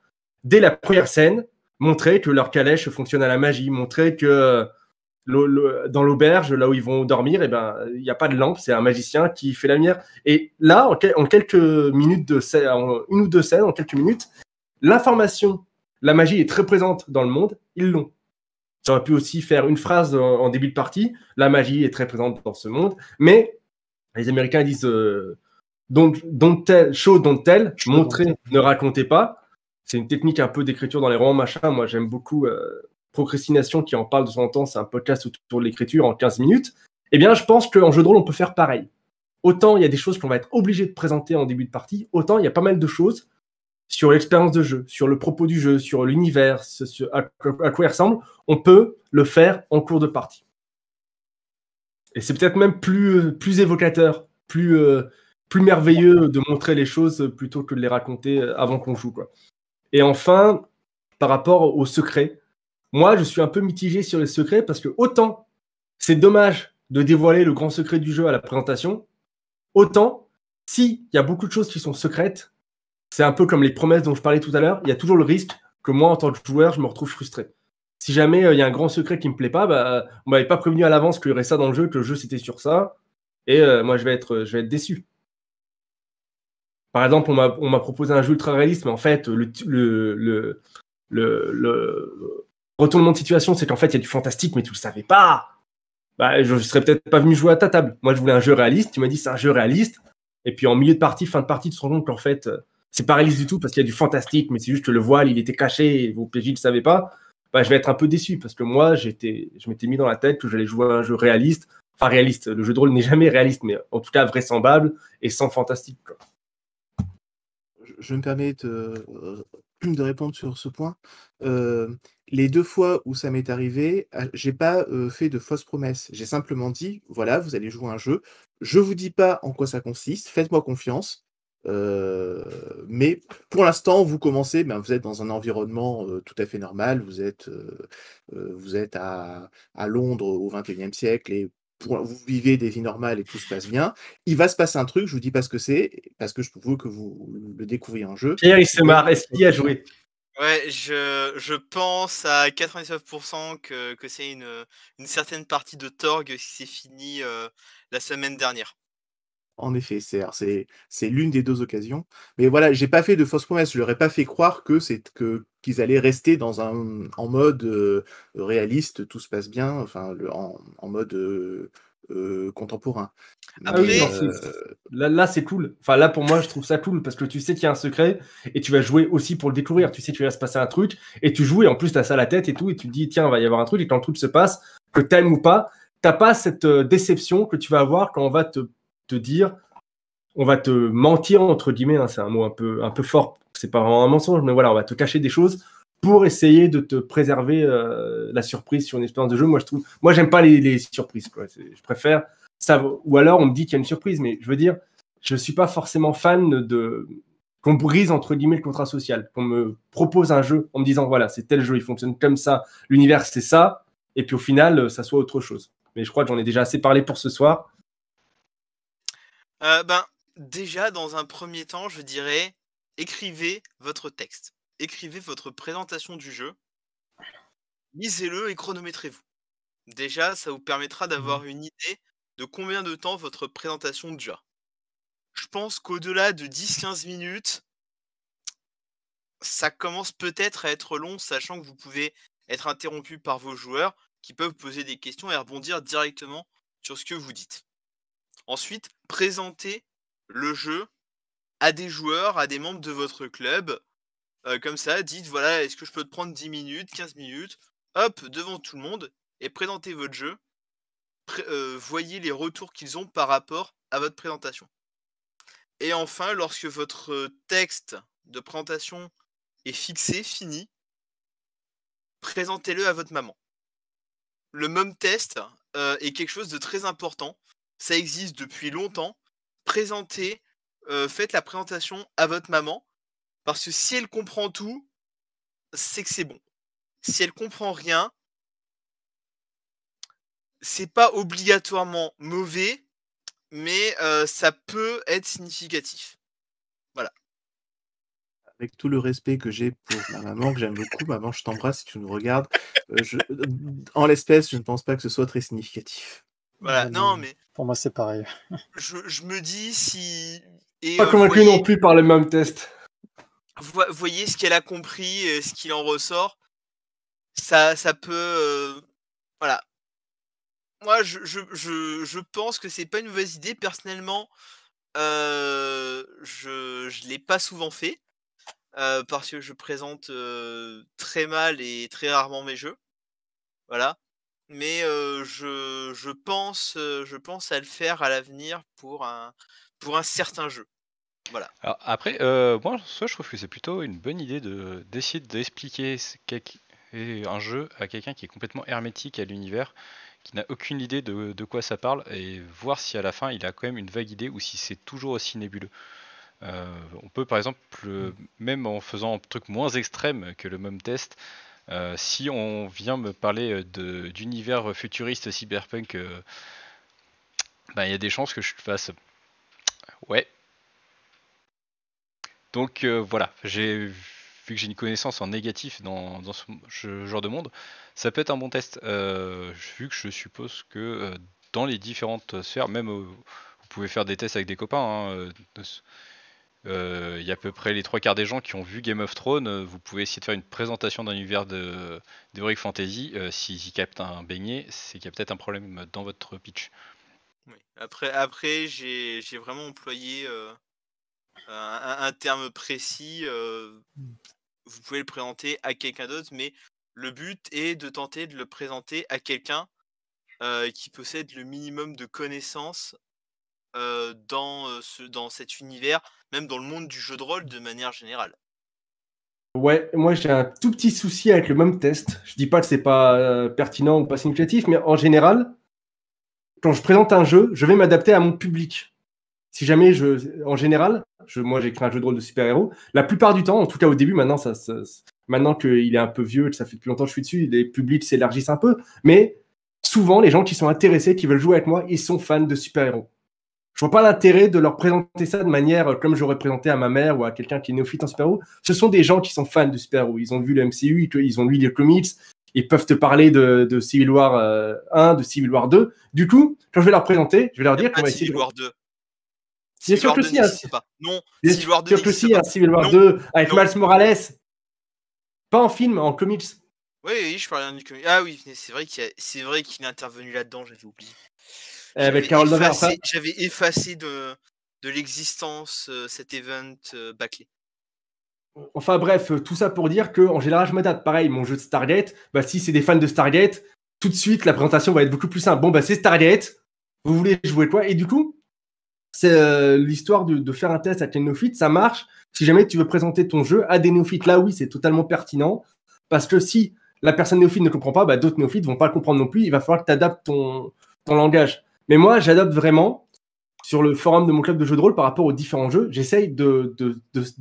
dès la première scène, montrer que leur calèche fonctionne à la magie, montrer que dans l'auberge, là où ils vont dormir, eh ben, il n'y a pas de lampe, c'est un magicien qui fait la lumière. Et là, en quelques minutes en une ou deux scènes, en quelques minutes, l'information, la magie est très présente dans le monde, ils l'ont. Ça aurait pu aussi faire une phrase en début de partie, la magie est très présente dans ce monde, mais les Américains disent don't tell, show, don't tell, montrer, ne racontez pas. C'est une technique un peu d'écriture dans les romans, machin. Moi, j'aime beaucoup Procrastination qui en parle de temps en temps. C'est un podcast autour de l'écriture en 15 minutes. Eh bien, je pense qu'en jeu de rôle, on peut faire pareil. Autant il y a des choses qu'on va être obligé de présenter en début de partie, autant il y a pas mal de choses sur l'expérience de jeu, sur le propos du jeu, sur l'univers, à quoi il ressemble. On peut le faire en cours de partie. Et c'est peut-être même plus évocateur, plus merveilleux de montrer les choses plutôt que de les raconter avant qu'on joue, quoi. Et enfin, par rapport aux secrets, moi, je suis un peu mitigé sur les secrets parce que autant c'est dommage de dévoiler le grand secret du jeu à la présentation, autant s'il y a beaucoup de choses qui sont secrètes, c'est un peu comme les promesses dont je parlais tout à l'heure, il y a toujours le risque que moi, en tant que joueur, je me retrouve frustré. Si jamais il y a un grand secret qui me plaît pas, bah, on m'avait pas prévenu à l'avance qu'il y aurait ça dans le jeu, que le jeu c'était sur ça, et moi je vais être déçu. Par exemple, on m'a proposé un jeu ultra réaliste, mais en fait, le retournement de situation, c'est qu'en fait, il y a du fantastique, mais tu le savais pas. Bah, je serais peut-être pas venu jouer à ta table. Moi, je voulais un jeu réaliste. Tu m'as dit c'est un jeu réaliste. Et puis en milieu de partie, fin de partie, tu te rends compte qu'en fait, c'est pas réaliste du tout parce qu'il y a du fantastique, mais c'est juste que le voile, il était caché et vos PJ ne le savaient pas. Bah, je vais être un peu déçu parce que moi, je m'étais mis dans la tête que j'allais jouer à un jeu réaliste. Enfin, réaliste. Le jeu de rôle n'est jamais réaliste, mais en tout cas vraisemblable et sans fantastique, quoi. Je me permets de répondre sur ce point. Les 2 fois où ça m'est arrivé, j'ai pas fait de fausses promesses. J'ai simplement dit, voilà, vous allez jouer un jeu. Je vous dis pas en quoi ça consiste, faites-moi confiance. Mais pour l'instant, vous commencez, ben, vous êtes dans un environnement tout à fait normal. Vous êtes à Londres au XXIe siècle et vous vivez des vies normales et tout se passe bien. Il va se passer un truc, je vous dis pas ce que c'est, parce que je veux que vous le découvriez en jeu. Pierre, il se marre. Est-ce qu'il y a joué? Ouais, je pense à 99% que c'est une certaine partie de Torg qui s'est finie la semaine dernière. En effet, c'est l'une des 2 occasions. Mais voilà, j'ai pas fait de fausses promesses. Je leur ai pas fait croire qu'ils allaient rester en mode réaliste, tout se passe bien, enfin en mode contemporain. Après, oui, là, c'est cool. Enfin, là, pour moi, je trouve ça cool parce que tu sais qu'il y a un secret et tu vas jouer aussi pour le découvrir. Tu sais qu'il va se passer un truc et tu joues et en plus, tu as ça à la tête et tout et tu te dis, tiens, il va y avoir un truc et quand le truc se passe, que t'aimes ou pas, t'as pas cette déception que tu vas avoir quand on va te dire, on va te mentir, entre guillemets, hein, c'est un mot un peu fort, c'est pas vraiment un mensonge, mais voilà, on va te cacher des choses pour essayer de te préserver la surprise sur une expérience de jeu. Moi, j'aime pas les surprises, quoi. Je préfère ça, ou alors on me dit qu'il y a une surprise, mais je veux dire, je suis pas forcément fan qu'on brise entre guillemets le contrat social, qu'on me propose un jeu en me disant voilà, c'est tel jeu, il fonctionne comme ça, l'univers c'est ça, et puis au final, ça soit autre chose. Mais je crois que j'en ai déjà assez parlé pour ce soir. déjà, dans un premier temps, je dirais, écrivez votre texte. Écrivez votre présentation du jeu. Lisez-le et chronométrez-vous. Déjà, ça vous permettra d'avoir une idée de combien de temps votre présentation dure. Je pense qu'au-delà de 10-15 minutes, ça commence peut-être à être long, sachant que vous pouvez être interrompu par vos joueurs qui peuvent poser des questions et rebondir directement sur ce que vous dites. Ensuite, présentez le jeu à des joueurs, à des membres de votre club. Comme ça, dites voilà, est-ce que je peux te prendre 10 minutes, 15 minutes, hop, devant tout le monde, et présentez votre jeu. Voyez les retours qu'ils ont par rapport à votre présentation. Et enfin, lorsque votre texte de présentation est fixé, fini, présentez-le à votre maman. Le mom test est quelque chose de très important. Ça existe depuis longtemps. Présentez, faites la présentation à votre maman, parce que si elle comprend tout, c'est que c'est bon. Si elle comprend rien, c'est pas obligatoirement mauvais, mais ça peut être significatif. Voilà. Avec tout le respect que j'ai pour ma maman, que j'aime beaucoup, maman, je t'embrasse si tu nous regardes. En l'espèce, je ne pense pas que ce soit très significatif. Voilà, non, mais Pour moi, c'est pareil. je me dis si... Et, Pas convaincu non plus par le même test. voyez ce qu'elle a compris, ce qu'il en ressort. Ça peut... voilà. Moi, je pense que c'est pas une mauvaise idée. Personnellement, je l'ai pas souvent fait. Parce que je présente très mal et très rarement mes jeux. Voilà. Mais je pense à le faire à l'avenir pour un certain jeu. Voilà. Alors après, moi, je trouve que c'est plutôt une bonne idée d'essayer d'expliquer un jeu à quelqu'un qui est complètement hermétique à l'univers, qui n'a aucune idée de quoi ça parle, et voir si à la fin il a quand même une vague idée ou si c'est toujours aussi nébuleux. On peut par exemple, même en faisant un truc moins extrême que le mom test, si on vient me parler d'univers futuriste cyberpunk, il y a des chances que je fasse ouais. Donc voilà, vu que j'ai une connaissance en négatif dans ce genre de monde, ça peut être un bon test, vu que je suppose que dans les différentes sphères, même vous pouvez faire des tests avec des copains, il y a à peu près les 3/4 des gens qui ont vu Game of Thrones, vous pouvez essayer de faire une présentation d'un univers d'Heroic Fantasy, s'ils y captent un beignet, c'est qu'il y a peut-être un problème dans votre pitch. Oui. Après j'ai vraiment employé un terme précis. Vous pouvez le présenter à quelqu'un d'autre, mais le but est de tenter de le présenter à quelqu'un qui possède le minimum de connaissances dans cet univers, même dans le monde du jeu de rôle de manière générale. Ouais, moi j'ai un tout petit souci avec le même test. Je dis pas que c'est pas pertinent ou pas significatif, mais en général, quand je présente un jeu, je vais m'adapter à mon public. Si jamais en général, moi j'écris un jeu de rôle de super-héros, la plupart du temps, en tout cas au début, maintenant qu'il est un peu vieux, que ça fait depuis longtemps que je suis dessus, les publics s'élargissent un peu, mais souvent les gens qui sont intéressés, qui veulent jouer avec moi, ils sont fans de super-héros. Je vois pas l'intérêt de leur présenter ça de manière comme j'aurais présenté à ma mère ou à quelqu'un qui est néophyte en super-héros. Ce sont des gens qui sont fans de super-héros. Ils ont vu le MCU, ils ont lu les comics, ils peuvent te parler de Civil War 1, de Civil War 2. Du coup, quand je vais leur présenter, je vais leur dire qu'on va essayer Civil War 2. Bien sûr que si, non, Civil War 2 n'existe pas. Civil War 2 avec Miles Morales. Pas en film, en comics. Oui, je parlais du comics. Ah oui, c'est vrai qu'il est intervenu là-dedans, j'avais oublié. Avec Carol Danvers. J'avais effacé de l'existence cet event bâclé. Enfin bref, tout ça pour dire que en général, je m'adapte. Pareil, mon jeu de Stargate, si c'est des fans de Stargate, tout de suite, la présentation va être beaucoup plus simple. Bon, c'est Stargate, vous voulez jouer quoi? Et du coup, c'est l'histoire de faire un test avec les néophytes, ça marche. Si jamais tu veux présenter ton jeu à des néophytes, là oui, c'est totalement pertinent. Parce que si la personne néophyte ne comprend pas, d'autres néophytes vont pas le comprendre non plus. Il va falloir que tu adaptes ton langage. Mais moi, j'adapte vraiment sur le forum de mon club de jeux de rôle par rapport aux différents jeux. J'essaye de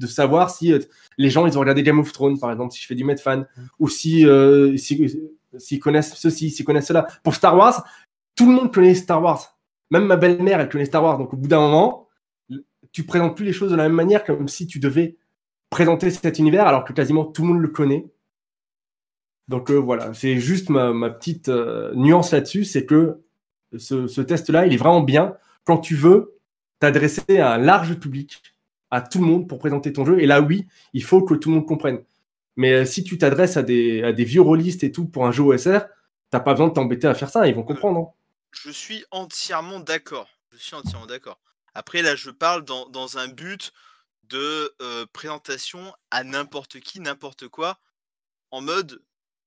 savoir si les gens, ils ont regardé Game of Thrones, par exemple, si je fais du Medfan, ou s'ils connaissent ceci, s'ils connaissent cela. Pour Star Wars, tout le monde connaît Star Wars. Même ma belle-mère, elle connaît Star Wars. Donc, au bout d'un moment, tu présentes plus les choses de la même manière, comme si tu devais présenter cet univers alors que quasiment tout le monde le connaît. Donc voilà, c'est juste ma petite nuance là-dessus, c'est que ce test-là, il est vraiment bien quand tu veux t'adresser à un large public, à tout le monde pour présenter ton jeu. Et là, oui, il faut que tout le monde comprenne. Mais si tu t'adresses à des vieux rôlistes et tout pour un jeu OSR, t'as pas besoin de t'embêter à faire ça, ils vont comprendre. Hein. Je suis entièrement d'accord. Après, là, je parle dans un but de présentation à n'importe qui, n'importe quoi, en mode,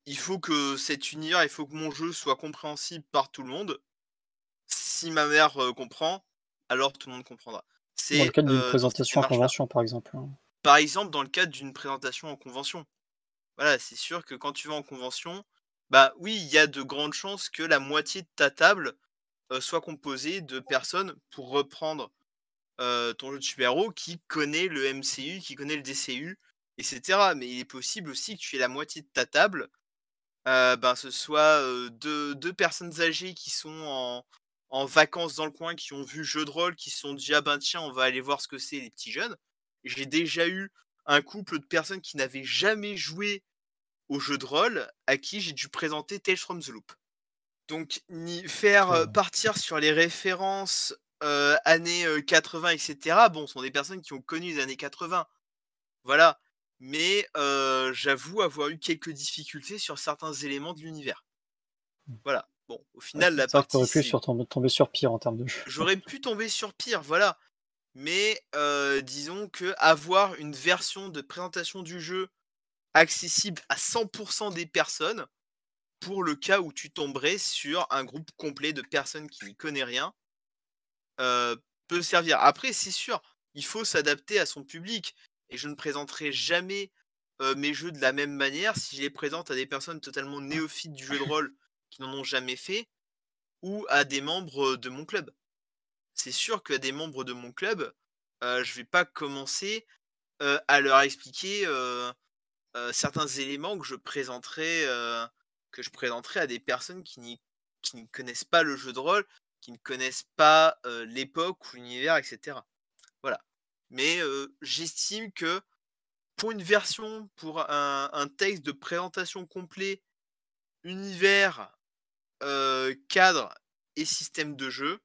il faut que cet univers, il faut que mon jeu soit compréhensible par tout le monde. Si ma mère comprend, alors tout le monde comprendra. Dans le C'est cadre d'une dans cette présentation en démarche-là. convention, par exemple. Par exemple, dans le cadre d'une présentation en convention. Voilà, c'est sûr que quand tu vas en convention, bah oui, il y a de grandes chances que la moitié de ta table soit composée de personnes, pour reprendre ton jeu de super-héros, qui connaît le MCU, qui connaît le DCU, etc. Mais il est possible aussi que tu aies la moitié de ta table, ce soit deux personnes âgées qui sont en vacances dans le coin, qui ont vu jeu de rôle, qui se sont dit ah ben tiens, on va aller voir ce que c'est les petits jeunes. J'ai déjà eu un couple de personnes qui n'avaient jamais joué au jeu de rôle, à qui j'ai dû présenter Tales from the Loop. Donc, faire partir sur les références années 80, etc. Bon, ce sont des personnes qui ont connu les années 80. Voilà. Mais j'avoue avoir eu quelques difficultés sur certains éléments de l'univers. Voilà. Bon, au final, la C'est vrai que partie. t'aurais pu tomber sur pire en termes de jeu. J'aurais pu tomber sur pire, voilà. Mais disons que avoir une version de présentation du jeu accessible à 100% des personnes, pour le cas où tu tomberais sur un groupe complet de personnes qui n'y connaissent rien, peut servir. Après, c'est sûr, il faut s'adapter à son public. Et je ne présenterai jamais mes jeux de la même manière si je les présente à des personnes totalement néophytes du jeu de rôle qui n'en ont jamais fait, ou à des membres de mon club. C'est sûr qu'à des membres de mon club, je vais pas commencer à leur expliquer certains éléments que je présenterai à des personnes qui ne connaissent pas le jeu de rôle, qui ne connaissent pas l'époque ou l'univers, etc. Voilà. Mais j'estime que pour un texte de présentation complet, univers, cadre et système de jeu,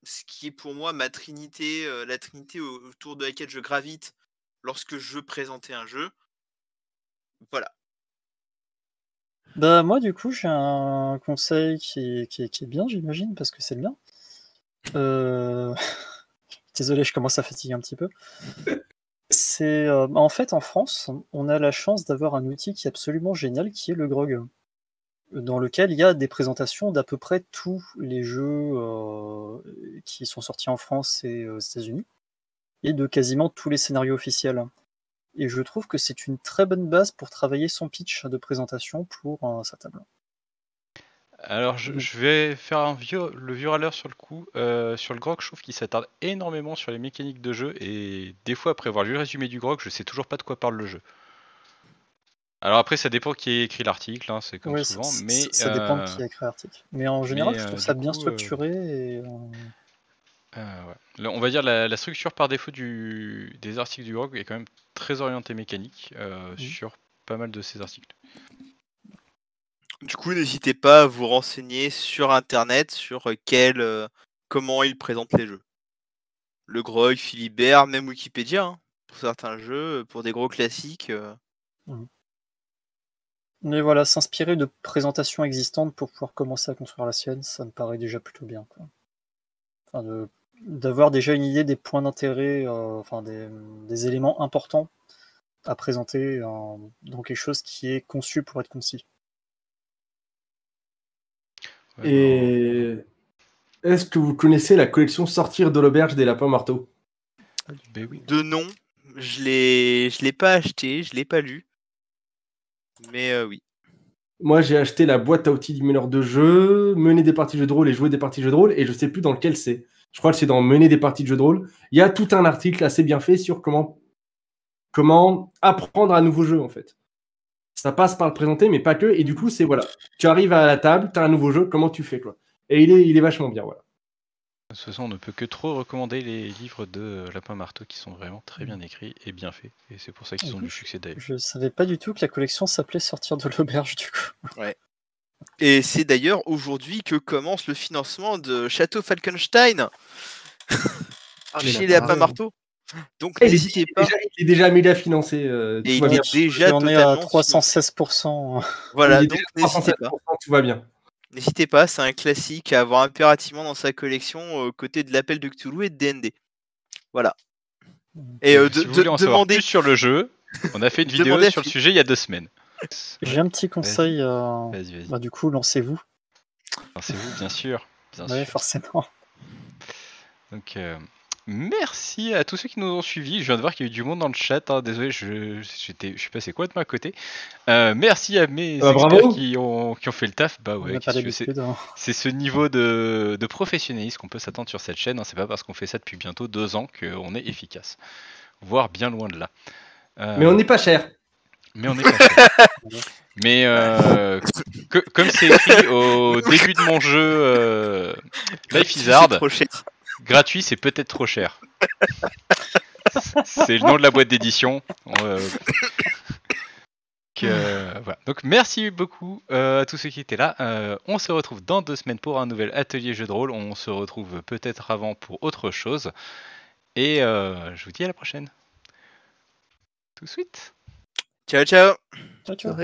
ce qui est pour moi ma trinité, la trinité autour de laquelle je gravite lorsque je veux présenter un jeu. Voilà. Bah moi du coup j'ai un conseil qui est bien, j'imagine, parce que c'est bien. Désolé, je commence à fatiguer un petit peu. C'est en fait en France, on a la chance d'avoir un outil qui est absolument génial, qui est le GROG, dans lequel il y a des présentations d'à peu près tous les jeux qui sont sortis en France et aux États-Unis, et de quasiment tous les scénarios officiels. Et je trouve que c'est une très bonne base pour travailler son pitch de présentation pour sa table. Alors je vais faire le vieux râleur sur le coup. Sur le GROG, je trouve qu'il s'attarde énormément sur les mécaniques de jeu, et des fois après avoir lu le résumé du GROG, je sais toujours pas de quoi parle le jeu. Alors après ça dépend qui a écrit l'article, hein, c'est comme Ouais, souvent, ça mais dépend de qui a écrit l'article. Mais en général, je trouve ça du bien coup, structuré. Et, ouais. Là, on va dire la structure par défaut des articles du GROG est quand même très orientée mécanique sur pas mal de ces articles. Du coup, n'hésitez pas à vous renseigner sur internet sur comment ils présentent les jeux. Le GROG, Philibert, même Wikipédia, hein, pour certains jeux, pour des gros classiques. Mais voilà, s'inspirer de présentations existantes pour pouvoir commencer à construire la sienne, ça me paraît déjà plutôt bien, quoi. Enfin, d'avoir déjà une idée des points d'intérêt, des éléments importants à présenter dans quelque chose qui est conçu pour être concis. Ouais, Et est-ce que vous connaissez la collection Sortir de l'auberge des lapins marteaux? Ben oui. De nom, je l'ai pas acheté, je l'ai pas lu. Mais oui. Moi, j'ai acheté la boîte à outils du meneur de jeu, mener des parties de jeu de rôle et jouer des parties de jeu de rôle, et je sais plus dans lequel c'est. Je crois que c'est dans mener des parties de jeu de rôle. Il y a tout un article assez bien fait sur comment apprendre un nouveau jeu, en fait. Ça passe par le présenter, mais pas que. Et du coup, c'est voilà. Tu arrives à la table, tu as un nouveau jeu, comment tu fais, quoi. Et il est vachement bien, voilà. De toute façon, on ne peut que trop recommander les livres de Lapin Marteau qui sont vraiment très bien écrits et bien faits. Et c'est pour ça qu'ils ont du succès d'ailleurs. Je savais pas du tout que la collection s'appelait Sortir de l'auberge du coup. Et c'est d'ailleurs aujourd'hui que commence le financement de Château Falkenstein chez les Lapins Marteaux. Donc n'hésitez pas. Il est déjà mis à financer. Et Tout va il bien. est déjà On est à totalement 316%. Voilà, Il est donc déjà n'hésitez pas. 307%, tout va bien. N'hésitez pas, c'est un classique à avoir impérativement dans sa collection aux côtés de l'appel de Cthulhu et de D&D. Voilà. Et Si vous voulez en savoir plus sur le jeu, on a fait une vidéo Demandez sur le sujet il y a 2 semaines. J'ai un petit conseil. Vas-y. Bah, du coup, lancez-vous. C'est vous, bien sûr. Oui, forcément. Donc, merci à tous ceux qui nous ont suivis. Je viens de voir qu'il y a eu du monde dans le chat. Hein. Désolé, je suis passé complètement à côté. Merci à mes experts qui ont fait le taf. Bah ouais, c'est ce niveau de professionnalisme qu'on peut s'attendre sur cette chaîne. Hein. C'est pas parce qu'on fait ça depuis bientôt 2 ans qu'on est efficace. Voire bien loin de là. Mais on n'est pas cher. Mais on n'est pas cher. Mais comme c'est écrit au début de mon jeu Life is Hard, trop cher. Gratuit, c'est peut-être trop cher. C'est le nom de la boîte d'édition. Voilà. Donc merci beaucoup à tous ceux qui étaient là. On se retrouve dans 2 semaines pour un nouvel atelier jeu de rôle. On se retrouve peut-être avant pour autre chose. Et je vous dis à la prochaine. Tout de suite. Ciao, ciao. Ciao, ciao.